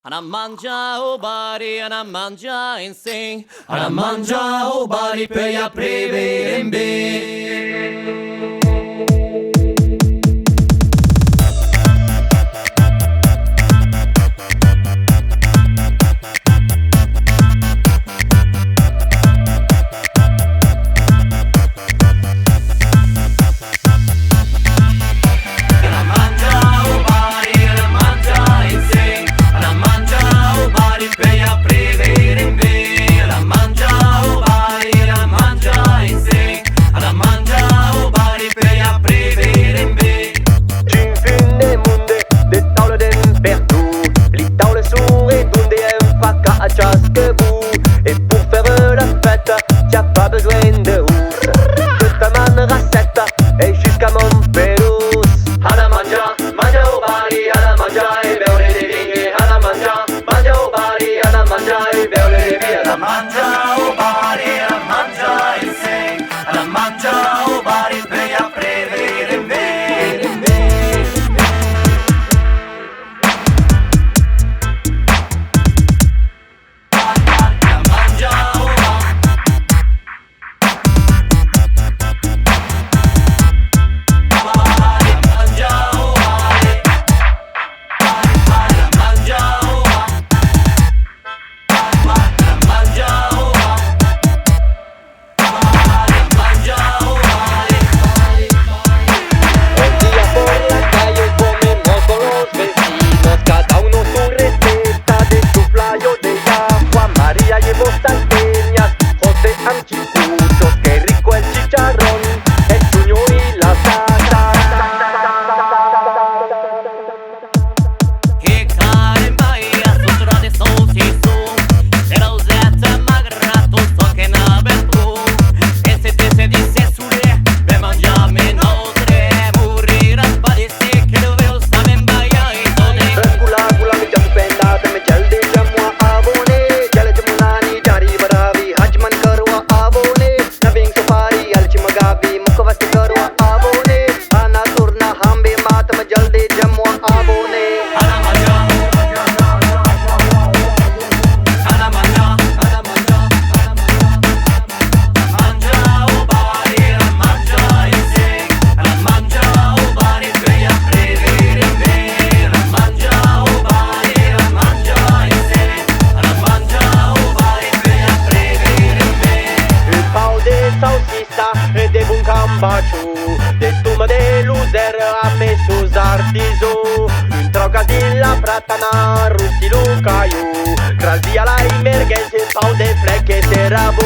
Ana mangia o bari, ana mangia in sing, ana mangia o bari per ya prevere in be. Et pour faire la fête, t'as pas besoin de ouf. Que ta man racette et jusqu'à Montpellier. Alla mangia, mangia o bari, alla mangia e beure le vighe. Alla mangia, mangia o bari, alla mangia e beure le vighe. Alla mangia o bari, alla mangia e sei. Alla mangia o bari per ya prevere in me. Anticuchos, qué rico el chicharrón, el chuño y la salsa. Che care in baia, sotto di solti su, se la usetta magrato, so che n'ave tu. E se te se disse sulle, per mangiarmi inoltre, morire a spadisse, che dovevo stare in baia e sode. Gula gula mi jam pendate, me jaldi jamwa avone, jale jamulani jari baravi, hajman karwa avone, naving safari alchi magavi, mukhavasti karwa avone, ana turna hambe mat me jaldi jamwa avone. Alla mangia, alla mangia, alla mangia, alla mangia, mangia o bari, alla mangia in sé, alla mangia o bari per ya prevere in me, alla mangia o bari, alla mangia in sé, alla mangia o bari per ya prevere in me. Un pau de salsista e de bun cambaciu, de tuma de luzer a me sus artizo. Un troca di la pratana rusti lucaiu, gral via la emergenza, un pau de flecche de rabu.